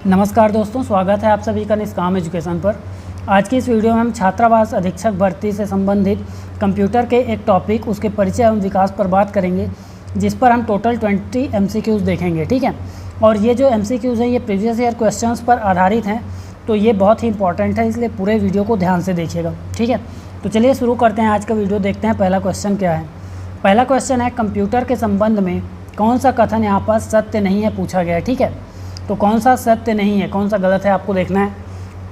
नमस्कार दोस्तों, स्वागत है आप सभी का निष्काम एजुकेशन पर। आज की इस वीडियो में हम छात्रावास अधीक्षक भर्ती से संबंधित कंप्यूटर के एक टॉपिक उसके परिचय एवं विकास पर बात करेंगे, जिस पर हम टोटल 20 MCQs देखेंगे। ठीक है, और ये जो MCQs हैं ये प्रीवियस ईयर क्वेश्चंस पर आधारित हैं, तो ये बहुत ही इंपॉर्टेंट है, इसलिए पूरे वीडियो को ध्यान से देखिएगा। ठीक है, तो चलिए शुरू करते हैं आज का वीडियो। देखते हैं पहला क्वेश्चन क्या है। पहला क्वेश्चन है, कंप्यूटर के संबंध में कौन सा कथन यहाँ पर सत्य नहीं है पूछा गया है। ठीक है, तो कौन सा सत्य नहीं है, कौन सा गलत है, आपको देखना है।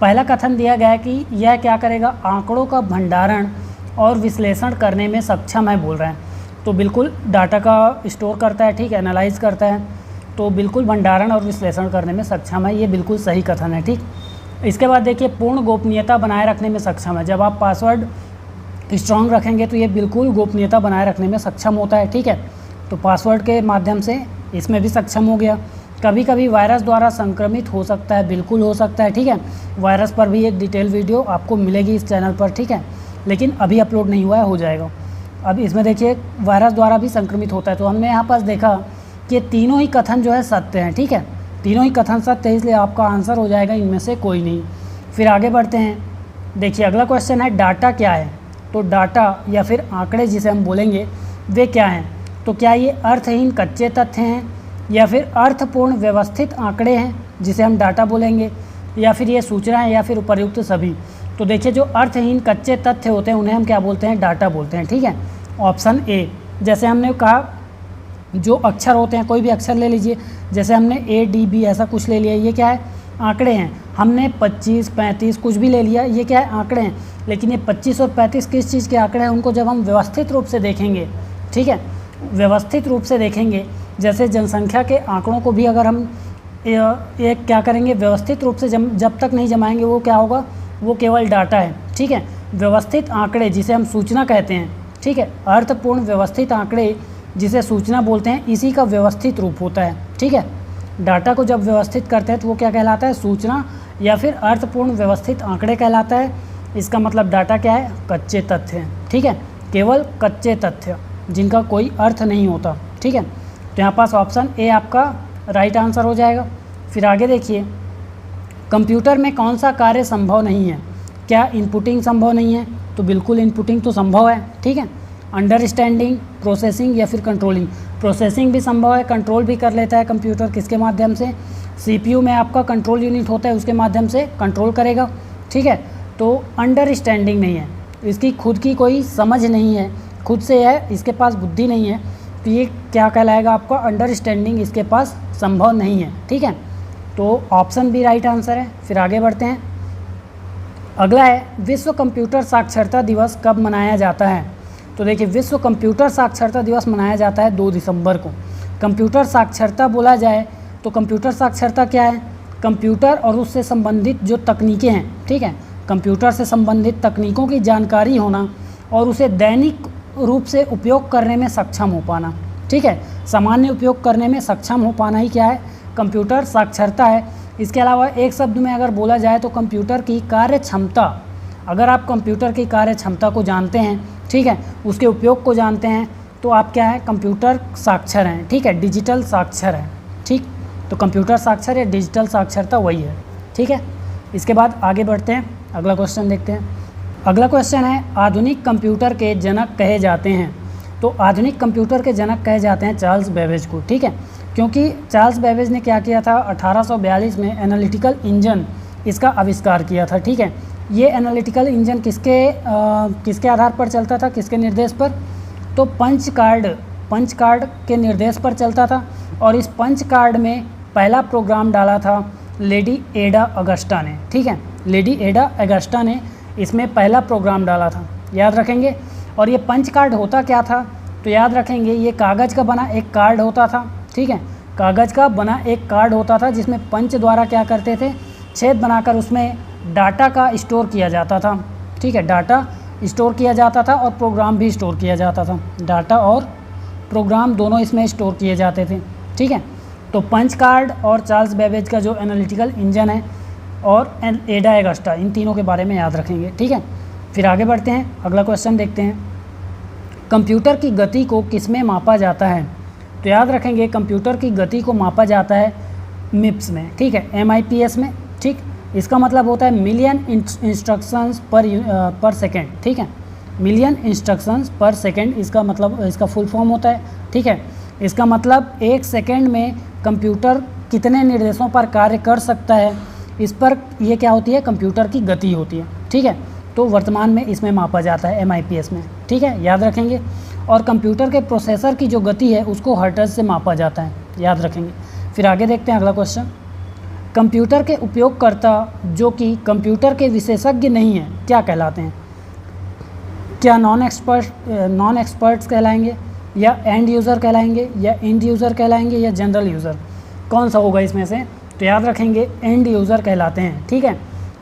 पहला कथन दिया गया है कि यह क्या करेगा, आंकड़ों का भंडारण और विश्लेषण करने में सक्षम है बोल रहे हैं। तो बिल्कुल डाटा का स्टोर करता है, ठीक है, एनालाइज करता है, तो बिल्कुल भंडारण और विश्लेषण करने में सक्षम है, ये बिल्कुल सही कथन है। ठीक, इसके बाद देखिए, पूर्ण गोपनीयता बनाए रखने में सक्षम है। जब आप पासवर्ड स्ट्रॉन्ग रखेंगे तो ये बिल्कुल गोपनीयता बनाए रखने में सक्षम होता है। ठीक है, तो पासवर्ड के माध्यम से इसमें भी सक्षम हो गया। कभी कभी वायरस द्वारा संक्रमित हो सकता है, बिल्कुल हो सकता है। ठीक है, वायरस पर भी एक डिटेल वीडियो आपको मिलेगी इस चैनल पर। ठीक है, लेकिन अभी अपलोड नहीं हुआ है, हो जाएगा। अब इसमें देखिए, वायरस द्वारा भी संक्रमित होता है। तो हमने यहाँ पास देखा कि तीनों ही कथन जो है सत्य हैं। ठीक है, तीनों ही कथन सत्य है, इसलिए आपका आंसर हो जाएगा इनमें से कोई नहीं। फिर आगे बढ़ते हैं। देखिए, अगला क्वेश्चन है, डाटा क्या है। तो डाटा या फिर आंकड़े जिसे हम बोलेंगे वे क्या हैं। तो क्या ये अर्थहीन कच्चे तथ्य हैं, या फिर अर्थपूर्ण व्यवस्थित आंकड़े हैं जिसे हम डाटा बोलेंगे, या फिर ये सूचना है, या फिर उपर्युक्त सभी। तो देखिए, जो अर्थहीन कच्चे तथ्य होते हैं उन्हें हम क्या बोलते हैं, डाटा बोलते हैं। ठीक है, ऑप्शन ए। जैसे हमने कहा, जो अक्षर होते हैं, कोई भी अक्षर ले लीजिए, जैसे हमने ADB ऐसा कुछ ले लिया, ये क्या है, आंकड़े हैं। हमने 25, 35 कुछ भी ले लिया, ये क्या है, आंकड़े हैं। लेकिन ये 25 और 35 किस चीज़ के आंकड़े हैं, उनको जब हम व्यवस्थित रूप से देखेंगे, ठीक है, व्यवस्थित रूप से देखेंगे, जैसे जनसंख्या के आंकड़ों को भी अगर हम एक क्या करेंगे, व्यवस्थित रूप से जब तक नहीं जमाएंगे, वो क्या होगा, वो केवल डाटा है। ठीक है, व्यवस्थित आंकड़े जिसे हम सूचना कहते हैं। ठीक है, अर्थपूर्ण व्यवस्थित आंकड़े जिसे सूचना बोलते हैं, इसी का व्यवस्थित रूप होता है। ठीक है, डाटा को जब व्यवस्थित करते हैं तो वो क्या कहलाता है, सूचना या फिर अर्थपूर्ण व्यवस्थित आंकड़े कहलाता है। इसका मतलब डाटा क्या है, कच्चे तथ्य हैं। ठीक है, केवल कच्चे तथ्य जिनका कोई अर्थ नहीं होता। ठीक है, तो यहाँ पास ऑप्शन ए आपका राइट आंसर हो जाएगा। फिर आगे देखिए, कंप्यूटर में कौन सा कार्य संभव नहीं है। क्या इनपुटिंग संभव नहीं है। तो बिल्कुल इनपुटिंग तो संभव है। ठीक है, अंडरस्टैंडिंग, प्रोसेसिंग या फिर कंट्रोलिंग। प्रोसेसिंग भी संभव है, कंट्रोल भी कर लेता है कंप्यूटर, किसके माध्यम से, CPU में आपका कंट्रोल यूनिट होता है, उसके माध्यम से कंट्रोल करेगा। ठीक है, तो अंडरस्टैंडिंग नहीं है, इसकी खुद की कोई समझ नहीं है, खुद से है, इसके पास बुद्धि नहीं है, तो ये क्या कहलाएगा आपका, अंडरस्टैंडिंग इसके पास संभव नहीं है। ठीक है, तो ऑप्शन बी राइट आंसर है। फिर आगे बढ़ते हैं। अगला है, विश्व कंप्यूटर साक्षरता दिवस कब मनाया जाता है। तो देखिए, विश्व कंप्यूटर साक्षरता दिवस मनाया जाता है 2 दिसंबर को। कंप्यूटर साक्षरता बोला जाए तो कंप्यूटर साक्षरता क्या है, कंप्यूटर और उससे संबंधित जो तकनीकें हैं, ठीक है, कंप्यूटर से संबंधित तकनीकों की जानकारी होना और उसे दैनिक रूप से उपयोग करने में सक्षम हो पाना। ठीक है, सामान्य उपयोग करने में सक्षम हो पाना ही क्या है, कंप्यूटर साक्षरता है। इसके अलावा एक शब्द में अगर बोला जाए तो कंप्यूटर की कार्य क्षमता, अगर आप कंप्यूटर की कार्य क्षमता को जानते हैं, ठीक है, उसके उपयोग को जानते हैं, तो आप क्या है, कंप्यूटर साक्षर हैं। ठीक है, डिजिटल साक्षर हैं। ठीक, तो कंप्यूटर साक्षर या डिजिटल साक्षरता वही है। ठीक है, इसके बाद आगे बढ़ते हैं, अगला क्वेश्चन देखते हैं। अगला क्वेश्चन है, आधुनिक कंप्यूटर के जनक कहे जाते हैं। तो आधुनिक कंप्यूटर के जनक कहे जाते हैं चार्ल्स बेबेज को। ठीक है, क्योंकि चार्ल्स बेबेज ने क्या किया था, 1842 में एनालिटिकल इंजन इसका आविष्कार किया था। ठीक है, ये एनालिटिकल इंजन किसके आधार पर चलता था, किसके निर्देश पर, तो पंच कार्ड के निर्देश पर चलता था। और इस पंच कार्ड में पहला प्रोग्राम डाला था लेडी एडा अगस्टा ने। ठीक है, लेडी एडा अगस्टा ने इसमें पहला प्रोग्राम डाला था, याद रखेंगे। और ये पंच कार्ड होता क्या था, तो याद रखेंगे, ये कागज़ का बना एक कार्ड होता था। ठीक है, कागज़ का बना एक कार्ड होता था जिसमें पंच द्वारा क्या करते थे, छेद बनाकर उसमें डाटा का स्टोर किया जाता था। ठीक है, डाटा स्टोर किया जाता था और प्रोग्राम भी स्टोर किया जाता था, डाटा और प्रोग्राम दोनों इसमें स्टोर किए जाते थे। ठीक है, तो पंच कार्ड और चार्ल्स बेबेज का जो एनालिटिकल इंजन है और एडा अगस्टा, इन तीनों के बारे में याद रखेंगे। ठीक है, फिर आगे बढ़ते हैं, अगला क्वेश्चन देखते हैं। कंप्यूटर की गति को किसमें मापा जाता है। तो याद रखेंगे, कंप्यूटर की गति को मापा जाता है मिप्स में, ठीक है, MIPS में, ठीक। इसका मतलब होता है मिलियन इंस्ट्रक्शंस पर सेकेंड, ठीक है, मिलियन इंस्ट्रक्शंस पर सेकेंड इसका मतलब, इसका फुल फॉर्म होता है, ठीक है। इसका मतलब 1 सेकेंड में कंप्यूटर कितने निर्देशों पर कार्य कर सकता है, इस पर ये क्या होती है, कंप्यूटर की गति होती है, ठीक है। तो वर्तमान में इसमें मापा जाता है MIPS में, ठीक है, याद रखेंगे। और कंप्यूटर के प्रोसेसर की जो गति है उसको हर्ट्ज से मापा जाता है, याद रखेंगे। फिर आगे देखते हैं अगला क्वेश्चन। कंप्यूटर के उपयोगकर्ता जो कि कंप्यूटर के विशेषज्ञ नहीं हैं क्या कहलाते हैं? क्या नॉन एक्सपर्ट्स कहलाएंगे, या एंड यूज़र कहलाएंगे, या इंड यूज़र कहलाएंगे, या जनरल यूज़र? कौन सा होगा इसमें से? तो याद रखेंगे एंड यूज़र कहलाते हैं, ठीक है।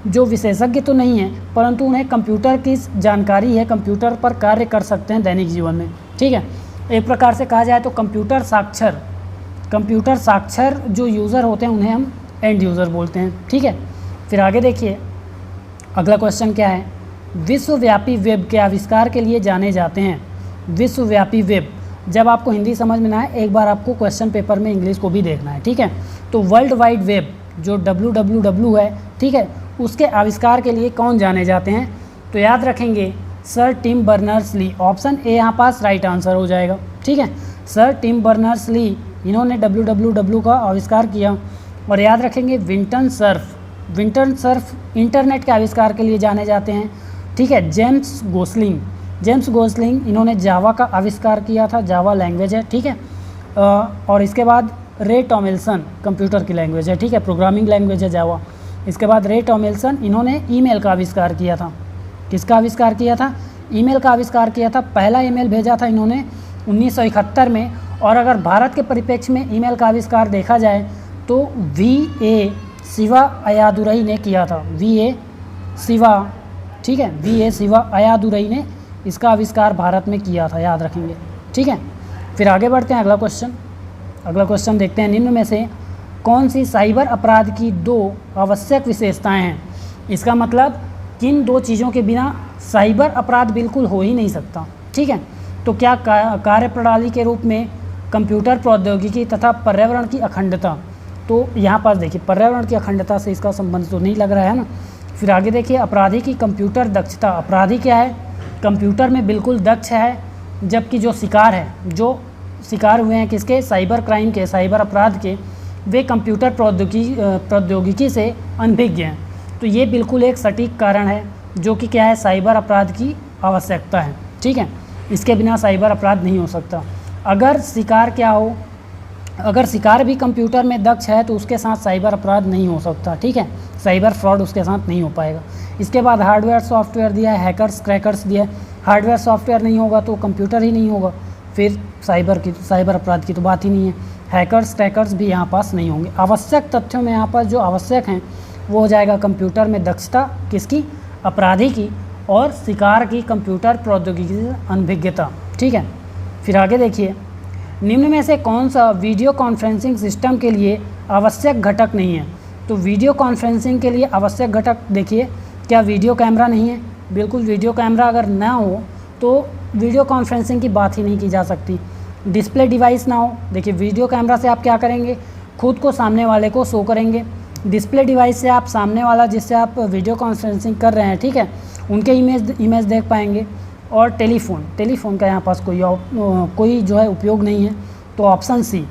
जो विशेषज्ञ तो नहीं है परंतु उन्हें कंप्यूटर की जानकारी है, कंप्यूटर पर कार्य कर सकते हैं दैनिक जीवन में, ठीक है। एक प्रकार से कहा जाए तो कंप्यूटर साक्षर जो यूज़र होते हैं उन्हें हम एंड यूज़र बोलते हैं, ठीक है। फिर आगे देखिए अगला क्वेश्चन क्या है। विश्वव्यापी वेब के आविष्कार के लिए जाने जाते हैं। विश्वव्यापी वेब, जब आपको हिंदी समझ में ना आए एक बार आपको क्वेश्चन पेपर में इंग्लिश को भी देखना है, ठीक है। तो वर्ल्ड वाइड वेब जो WWW है, ठीक है, उसके आविष्कार के लिए कौन जाने जाते हैं? तो याद रखेंगे sir Tim Berners-Lee. Option A यहाँ पास राइट आंसर हो जाएगा, ठीक है। सर टिम बर्नर्स-ली इन्होंने WWW का आविष्कार किया। और याद रखेंगे विंटन सर्फ इंटरनेट के आविष्कार के लिए जाने जाते हैं, ठीक है। जेम्स गोसलिंग इन्होंने जावा का आविष्कार किया था, जावा लैंग्वेज है, ठीक है। और इसके बाद रे टॉमिल्सन कंप्यूटर की लैंग्वेज है, ठीक है, प्रोग्रामिंग लैंग्वेज है जावा। इसके बाद रे टॉमिल्सन इन्होंने ईमेल का आविष्कार किया था। किसका आविष्कार किया था? ईमेल का आविष्कार किया था। पहला ईमेल भेजा था इन्होंने 1971 में। और अगर भारत के परिप्रेक्ष्य में ईमेल का आविष्कार देखा जाए तो VA शिवा अय्यादुरई ने किया था। VA शिवा, ठीक है, VA शिवा अय्यादुरई ने इसका आविष्कार भारत में किया था, याद रखेंगे, ठीक है। फिर आगे बढ़ते हैं अगला क्वेश्चन देखते हैं। निम्न में से कौन सी साइबर अपराध की 2 आवश्यक विशेषताएं हैं? इसका मतलब किन 2 चीज़ों के बिना साइबर अपराध बिल्कुल हो ही नहीं सकता, ठीक है। तो क्या कार्यप्रणाली के रूप में कंप्यूटर प्रौद्योगिकी तथा पर्यावरण की अखंडता। तो यहाँ पास देखिए पर्यावरण की अखंडता से इसका संबंध तो नहीं लग रहा है ना। फिर आगे देखिए अपराधी की कंप्यूटर दक्षता। अपराधी क्या है? कंप्यूटर में बिल्कुल दक्ष है, जबकि जो शिकार हुए हैं किसके? साइबर क्राइम के, साइबर अपराध के, वे कंप्यूटर प्रौद्योगिकी से अनभिज्ञ हैं। तो ये बिल्कुल एक सटीक कारण है जो कि क्या है? साइबर अपराध की आवश्यकता है, ठीक है। इसके बिना साइबर अपराध नहीं हो सकता। अगर शिकार भी कंप्यूटर में दक्ष है तो उसके साथ साइबर अपराध नहीं हो सकता, ठीक है, साइबर फ्रॉड उसके साथ नहीं हो पाएगा। इसके बाद हार्डवेयर सॉफ्टवेयर दिया है, हैकर्स क्रैकर्स दिया है। हार्डवेयर सॉफ्टवेयर नहीं होगा तो कंप्यूटर ही नहीं होगा, फिर साइबर अपराध की तो बात ही नहीं है। हैकर्स क्रैकर्स भी यहाँ पास नहीं होंगे। आवश्यक तथ्यों में यहाँ पर जो आवश्यक हैं वो हो जाएगा कंप्यूटर में दक्षता किसकी? अपराधी की, और शिकार की कंप्यूटर प्रौद्योगिकी से अनभिज्ञता, ठीक है। फिर आगे देखिए निम्न में से कौन सा वीडियो कॉन्फ्रेंसिंग सिस्टम के लिए आवश्यक घटक नहीं है? तो वीडियो कॉन्फ्रेंसिंग के लिए आवश्यक घटक देखिए, क्या वीडियो कैमरा नहीं है? बिल्कुल, वीडियो कैमरा अगर ना हो तो वीडियो कॉन्फ्रेंसिंग की बात ही नहीं की जा सकती। डिस्प्ले डिवाइस ना हो, देखिए वीडियो कैमरा से आप क्या करेंगे? खुद को सामने वाले को शो करेंगे। डिस्प्ले डिवाइस से आप सामने वाला जिससे आप वीडियो कॉन्फ्रेंसिंग कर रहे हैं, ठीक है, उनके इमेज देख पाएंगे। और टेलीफोन का यहाँ पास कोई जो है उपयोग नहीं है, तो ऑप्शन सी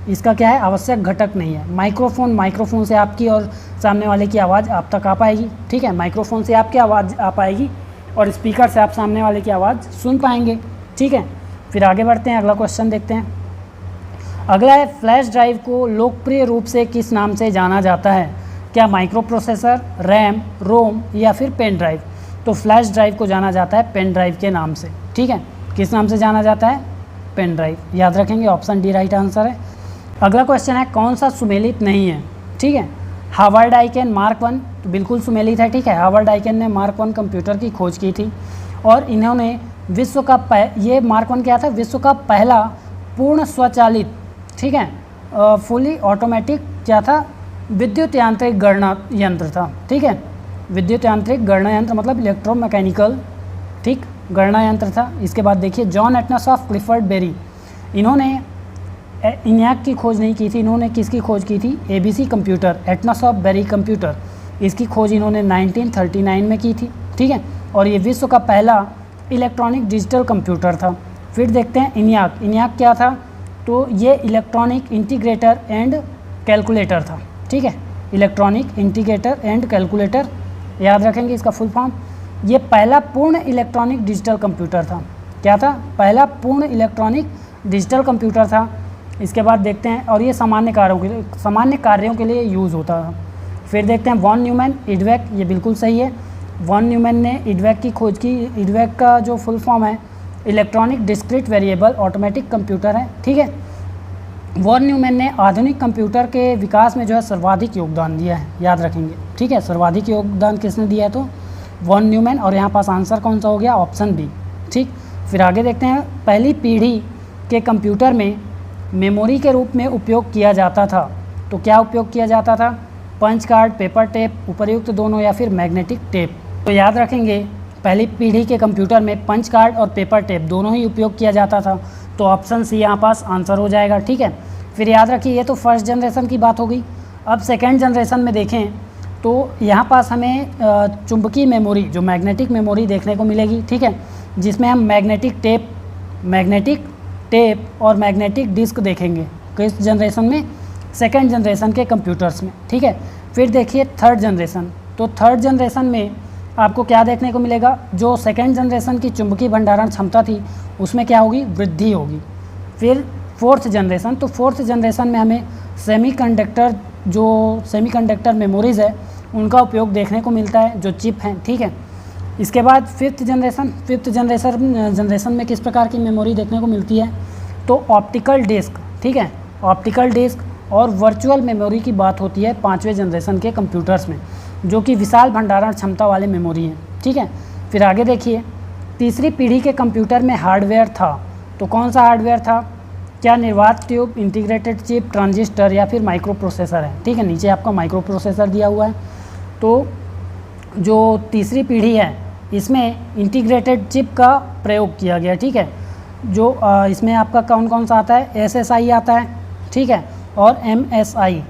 इसका क्या है? आवश्यक घटक नहीं है। माइक्रोफोन से आपकी और सामने वाले की आवाज़ आप तक आ पाएगी, ठीक है, माइक्रोफोन से आपकी आवाज़ आ पाएगी और स्पीकर से आप सामने वाले की आवाज़ सुन पाएंगे, ठीक है। फिर आगे बढ़ते हैं, अगला क्वेश्चन देखते हैं। अगला है फ्लैश ड्राइव को लोकप्रिय रूप से किस नाम से जाना जाता है? क्या माइक्रो प्रोसेसर, रैम, रोम या फिर पेन ड्राइव? तो फ्लैश ड्राइव को जाना जाता है पेन ड्राइव के नाम से, ठीक है। किस नाम से जाना जाता है? पेन ड्राइव, याद रखेंगे, ऑप्शन डी राइट आंसर है। अगला क्वेश्चन है कौन सा सुमेलित नहीं है? ठीक है, हार्वर्ड आइकेन मार्क 1 तो बिल्कुल सुमेलित है, ठीक है। हार्वर्ड आइकेन ने मार्क 1 कंप्यूटर की खोज की थी और इन्होंने विश्व का ये मार्क 1 क्या था? विश्व का पहला पूर्ण स्वचालित, ठीक है, फुली ऑटोमेटिक क्या था? विद्युत यांत्रिक गणना यंत्र था, ठीक है। विद्युत यांत्रिक गणना यंत्र मतलब इलेक्ट्रोमैकेनिकल, ठीक, गणना यंत्र था। इसके बाद देखिए जॉन एटनस ऑफ क्लिफर्ड बेरी, इन्होंने इन्याक की खोज नहीं की थी, इन्होंने किसकी खोज की थी? ABC computer, Atanasoff Berry computer, इसकी खोज इन्होंने 1939 में की थी, ठीक है। और ये विश्व का पहला इलेक्ट्रॉनिक डिजिटल कंप्यूटर था। फिर देखते हैं इन्याक। इन्याक क्या था? तो ये इलेक्ट्रॉनिक इंटीग्रेटर एंड कैलकुलेटर था, ठीक है। इलेक्ट्रॉनिक इंटीग्रेटर एंड कैलकुलेटर, याद रखेंगे इसका फुल फॉर्म। ये पहला पूर्ण इलेक्ट्रॉनिक डिजिटल कंप्यूटर था। क्या था? पहला पूर्ण इलेक्ट्रॉनिक डिजिटल कंप्यूटर था। इसके बाद देखते हैं, और ये सामान्य कार्यों के लिए यूज़ होता था। फिर देखते हैं वॉन न्यूमैन इडवेक, ये बिल्कुल सही है। वॉन न्यूमैन ने इडवेक की खोज की। इडवेक का जो फुल फॉर्म है electronic discrete variable automatic computer है, ठीक है। वॉन न्यूमैन ने आधुनिक कंप्यूटर के विकास में जो है सर्वाधिक योगदान दिया है, याद रखेंगे, ठीक है। सर्वाधिक योगदान किसने दिया है? तो वॉन न्यूमैन। और यहाँ पास आंसर कौन सा हो गया? ऑप्शन बी, ठीक। फिर आगे देखते हैं, पहली पीढ़ी के कंप्यूटर में मेमोरी के रूप में उपयोग किया जाता था। तो क्या उपयोग किया जाता था? पंच कार्ड, पेपर टेप, उपर्युक्त दोनों, या फिर मैग्नेटिक टेप। तो याद रखेंगे पहली पीढ़ी के कंप्यूटर में पंच कार्ड और पेपर टेप दोनों ही उपयोग किया जाता था। तो ऑप्शन सी यहाँ पास आंसर हो जाएगा, ठीक है। फिर याद रखिए ये तो फर्स्ट जनरेशन की बात हो गई। अब सेकेंड जनरेशन में देखें तो यहाँ पास हमें चुंबकीय मेमोरी, जो मैग्नेटिक मेमोरी देखने को मिलेगी, ठीक है, जिसमें हम मैग्नेटिक टेप और मैग्नेटिक डिस्क देखेंगे किस जनरेशन में? सेकेंड जनरेशन के कंप्यूटर्स में, ठीक है। फिर देखिए थर्ड जनरेशन। तो थर्ड जनरेशन में आपको क्या देखने को मिलेगा? जो सेकेंड जनरेशन की चुंबकीय भंडारण क्षमता थी उसमें क्या होगी? वृद्धि होगी। फिर फोर्थ जनरेशन। तो फोर्थ जनरेशन में हमें सेमीकंडक्टर मेमोरीज़ है उनका उपयोग देखने को मिलता है, जो चिप हैं, ठीक है। इसके बाद फिफ्थ जनरेशन में किस प्रकार की मेमोरी देखने को मिलती है? तो ऑप्टिकल डिस्क, ठीक है। ऑप्टिकल डिस्क और वर्चुअल मेमोरी की बात होती है पाँचवें जनरेशन के कंप्यूटर्स में, जो कि विशाल भंडारण क्षमता वाले मेमोरी हैं, ठीक है। फिर आगे देखिए, तीसरी पीढ़ी के कंप्यूटर में हार्डवेयर था। तो कौन सा हार्डवेयर था? क्या निर्वात ट्यूब, इंटीग्रेटेड चिप, ट्रांजिस्टर, या फिर माइक्रो प्रोसेसर है, ठीक है। नीचे आपका माइक्रो प्रोसेसर दिया हुआ है। तो जो तीसरी पीढ़ी है इसमें इंटीग्रेटेड चिप का प्रयोग किया गया, ठीक है। जो इसमें आपका कौन सा आता है? SSI आता है, ठीक है, और MSI।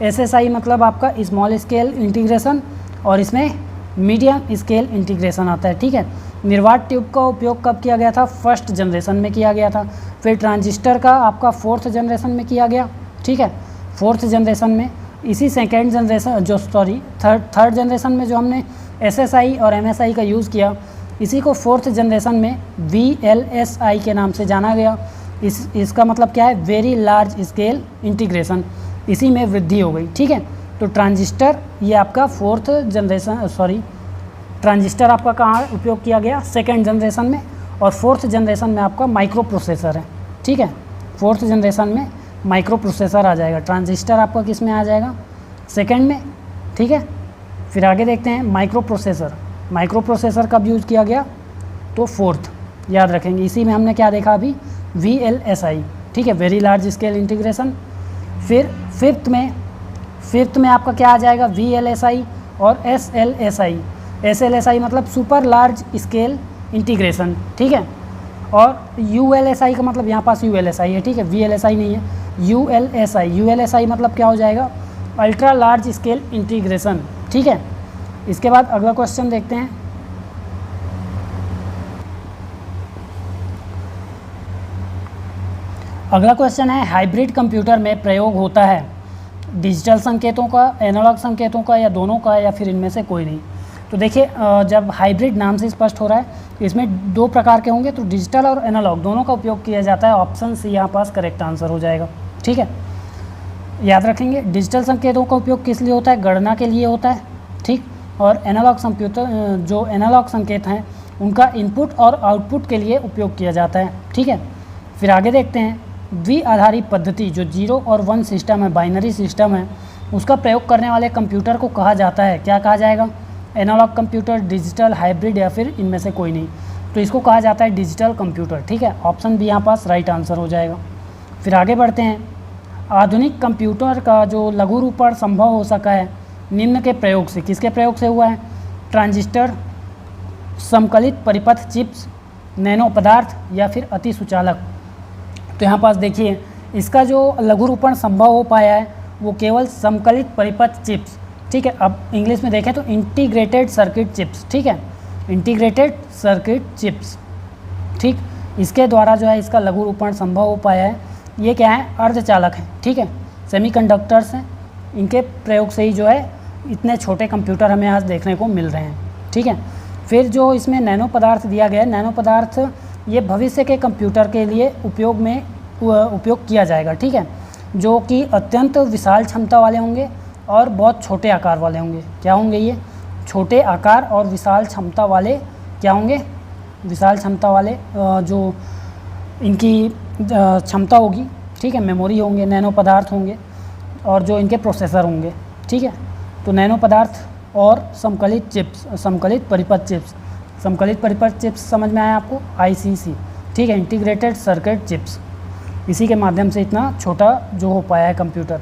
SSI मतलब आपका स्मॉल स्केल इंटीग्रेशन, और इसमें मीडियम स्केल इंटीग्रेशन आता है, ठीक है। निर्वात ट्यूब का उपयोग कब किया गया था? फर्स्ट जनरेशन में किया गया था। फिर ट्रांजिस्टर का आपका फोर्थ जनरेशन में किया गया, ठीक है, फोर्थ जनरेशन में। इसी थर्ड जनरेशन में जो हमने SSI और MSI का यूज़ किया, इसी को फोर्थ जनरेशन में VLSI के नाम से जाना गया। इसका मतलब क्या है? वेरी लार्ज स्केल इंटीग्रेशन, इसी में वृद्धि हो गई, ठीक है। तो ट्रांजिस्टर ये आपका ट्रांजिस्टर आपका कहाँ उपयोग किया गया? सेकेंड जनरेशन में। और फोर्थ जनरेशन में आपका माइक्रो प्रोसेसर है, ठीक है। फोर्थ जनरेशन में माइक्रो प्रोसेसर आ जाएगा। ट्रांजिस्टर आपका किस में आ जाएगा? सेकेंड में, ठीक है। फिर आगे देखते हैं माइक्रो प्रोसेसर कब यूज़ किया गया? तो फोर्थ, याद रखेंगे। इसी में हमने क्या देखा अभी? VLSI, ठीक है, वेरी लार्ज स्केल इंटीग्रेशन। फिर फिफ्थ में आपका क्या आ जाएगा? VLSI और SLSI मतलब सुपर लार्ज स्केल इंटीग्रेशन, ठीक है। और ULSI का मतलब यहाँ पास ULSI है, ठीक है, VLSI नहीं है, ULSI मतलब क्या हो जाएगा? अल्ट्रा लार्ज स्केल इंटीग्रेशन, ठीक है। इसके बाद अगला क्वेश्चन देखते हैं। अगला क्वेश्चन है, हाइब्रिड कंप्यूटर में प्रयोग होता है डिजिटल संकेतों का, एनालॉग संकेतों का, या दोनों का, या फिर इनमें से कोई नहीं। तो देखिए जब हाइब्रिड नाम से स्पष्ट हो रहा है, इसमें दो प्रकार के होंगे, तो डिजिटल और एनालॉग दोनों का उपयोग किया जाता है। ऑप्शन सी यहाँ पास करेक्ट आंसर हो जाएगा, ठीक है। याद रखेंगे डिजिटल संकेतों का उपयोग किस लिए होता है? गणना के लिए होता है, ठीक। और एनालॉग संकेत हैं उनका इनपुट और आउटपुट के लिए उपयोग किया जाता है, ठीक है। फिर आगे देखते हैं, द्विआधारी पद्धति जो 0 और 1 सिस्टम है, बाइनरी सिस्टम है, उसका प्रयोग करने वाले कंप्यूटर को कहा जाता है, क्या कहा जाएगा? एनालॉग कंप्यूटर, डिजिटल, हाइब्रिड, या फिर इनमें से कोई नहीं। तो इसको कहा जाता है डिजिटल कंप्यूटर, ठीक है। ऑप्शन बी यहाँ पास राइट आंसर हो जाएगा। फिर आगे बढ़ते हैं, आधुनिक कंप्यूटर का जो लघु रूपण संभव हो सका है निम्न के प्रयोग से, किसके प्रयोग से हुआ है? ट्रांजिस्टर, समकलित परिपथ चिप्स, नैनो पदार्थ, या फिर अति सुचालक। तो यहाँ पास देखिए इसका जो लघुरूपण संभव हो पाया है वो केवल समकलित परिपथ चिप्स, ठीक है। अब इंग्लिश में देखें तो इंटीग्रेटेड सर्किट चिप्स, ठीक है, इंटीग्रेटेड सर्किट चिप्स, ठीक, इसके द्वारा जो है इसका लघुरूपण संभव हो पाया है। ये क्या है, अर्धचालक हैं, ठीक है, सेमीकंडक्टर्स हैं, इनके प्रयोग से ही जो है इतने छोटे कंप्यूटर हमें आज देखने को मिल रहे हैं, ठीक है। फिर जो इसमें नैनो पदार्थ दिया गया है, नैनो पदार्थ ये भविष्य के कंप्यूटर के लिए उपयोग किया जाएगा, ठीक है, जो कि अत्यंत विशाल क्षमता वाले होंगे और बहुत छोटे आकार वाले होंगे। क्या होंगे ये, छोटे आकार और विशाल क्षमता वाले, क्या होंगे, विशाल क्षमता वाले जो इनकी क्षमता होगी, ठीक है, मेमोरी होंगे, नैनो पदार्थ होंगे और जो इनके प्रोसेसर होंगे, ठीक है। तो नैनो पदार्थ और समकलित चिप्स, समकलित परिपथ चिप्स, समकलित परिपथ चिप्स समझ में आया आपको, ICC, ठीक है, इंटीग्रेटेड सर्किट चिप्स, इसी के माध्यम से इतना छोटा जो हो पाया है कंप्यूटर।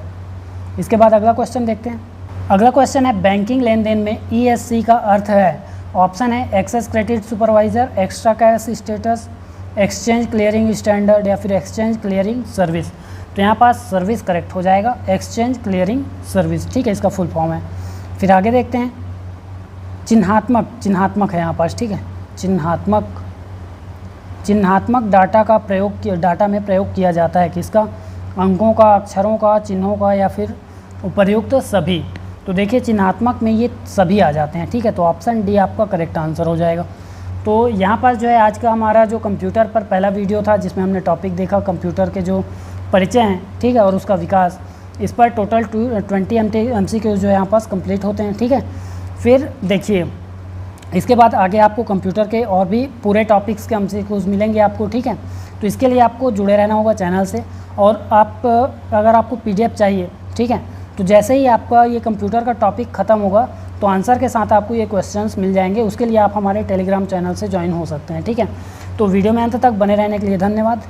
इसके बाद अगला क्वेश्चन देखते हैं। अगला क्वेश्चन है बैंकिंग लेन देन में ESC का अर्थ है, ऑप्शन है excess credit supervisor, extra cash status, exchange clearing standard या फिर एक्सचेंज क्लियरिंग सर्विस। तो यहाँ पास सर्विस करेक्ट हो जाएगा, एक्सचेंज क्लियरिंग सर्विस, ठीक है, इसका फुल फॉर्म है। फिर आगे देखते हैं, चिन्हात्मक, चिन्हात्मक है यहाँ पास, ठीक है, चिन्हात्मक, चिन्हात्मक डाटा में प्रयोग किया जाता है किसका, अंकों का, अक्षरों का, चिन्हों का या फिर उपर्युक्त सभी। तो देखिए चिन्हात्मक में ये सभी आ जाते हैं, ठीक है, तो ऑप्शन डी आपका करेक्ट आंसर हो जाएगा। तो यहाँ पास जो है आज का हमारा जो कंप्यूटर पर पहला वीडियो था जिसमें हमने टॉपिक देखा कंप्यूटर के जो परिचय हैं, ठीक है, और उसका विकास, इस पर टोटल 20 MCQ जो है यहाँ पास कंप्लीट होते हैं, ठीक है। फिर देखिए इसके बाद आगे आपको कंप्यूटर के और भी पूरे टॉपिक्स के MCQs मिलेंगे आपको, ठीक है। तो इसके लिए आपको जुड़े रहना होगा चैनल से, और आप अगर आपको PDF चाहिए, ठीक है, तो जैसे ही आपका ये कंप्यूटर का टॉपिक ख़त्म होगा तो आंसर के साथ आपको ये क्वेश्चंस मिल जाएंगे। उसके लिए आप हमारे टेलीग्राम चैनल से ज्वाइन हो सकते हैं, ठीक है। तो वीडियो में अंत तक बने रहने के लिए धन्यवाद।